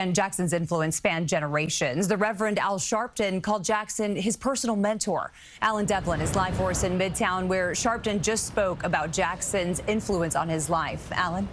And Jackson's influence spanned generations. The Reverend Al Sharpton called Jackson his personal mentor. Alan Devlin is live for us in Midtown, where Sharpton just spoke about Jackson's influence on his life. Alan?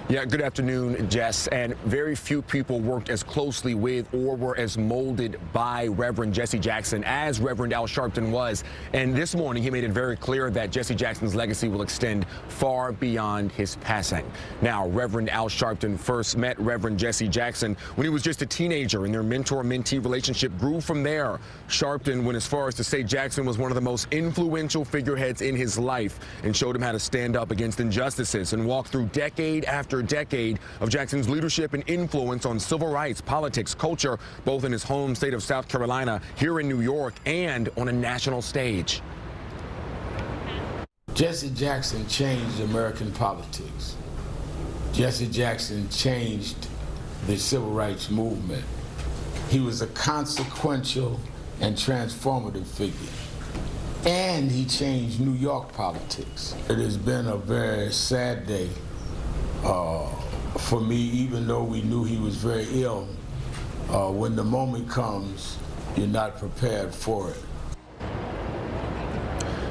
Yeah, good afternoon, Jess. And very few people worked as closely with or were as molded by Reverend Jesse Jackson as Reverend Al Sharpton was. And this morning, he made it very clear that Jesse Jackson's legacy will extend far beyond his passing. Now, Reverend Al Sharpton first met Reverend Jesse Jackson when he was just a teenager, and their mentor-mentee relationship grew from there. Sharpton went as far as to say Jackson was one of the most influential figureheads in his life and showed him how to stand up against injustices and walk through decade after decade of Jackson's leadership and influence on civil rights, politics, culture, both in his home state of South Carolina, here in New York, and on a national stage. Jesse Jackson changed American politics. Jesse Jackson changed the civil rights movement. He was a consequential and transformative figure. And he changed New York politics. It has been a very sad day for me, even though we knew he was very ill. When the moment comes, you're not prepared for it.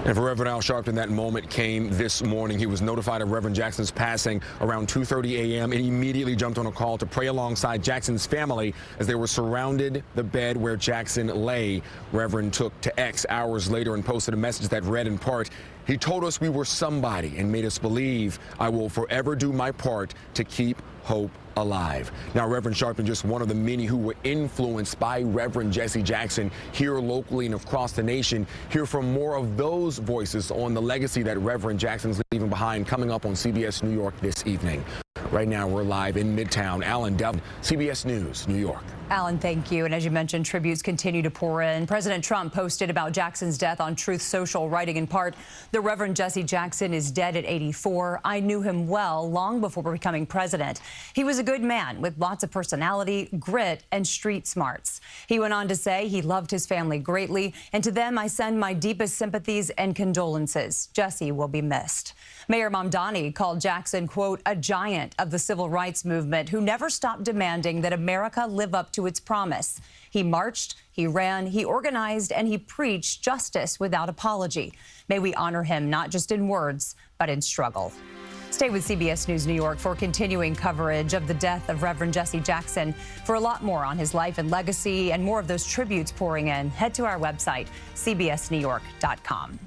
And for Reverend Al Sharpton, that moment came this morning. He was notified of Reverend Jackson's passing around 2:30 a.m. and immediately jumped on a call to pray alongside Jackson's family as they were surrounded the bed where Jackson lay. Reverend took to X hours later and posted a message that read in part, "He told us we were somebody and made us believe I will forever do my part to keep hope alive." Now, Reverend Sharpton, just one of the many who were influenced by Reverend Jesse Jackson here locally and across the nation. Hear from more of those voices on the legacy that Reverend Jackson's leaving behind coming up on CBS New York this evening. Right now, we're live in Midtown. Alan Devlin, CBS News, New York. Alan, thank you. And as you mentioned, tributes continue to pour in. President Trump posted about Jackson's death on Truth Social, writing in part, "The Reverend Jesse Jackson is dead at 84. I knew him well long before becoming president. He was a good man with lots of personality, grit, and street smarts." He went on to say he loved his family greatly, and to them I send my deepest sympathies and condolences. Jesse will be missed. Mayor Mamdani called Jackson, quote, "a giant of the civil rights movement who never stopped demanding that America live up to its promise." He marched, he ran, he organized, and he preached justice without apology. May we honor him not just in words, but in struggle. Stay with CBS News New York for continuing coverage of the death of Reverend Jesse Jackson. For a lot more on his life and legacy and more of those tributes pouring in, head to our website, cbsnewyork.com.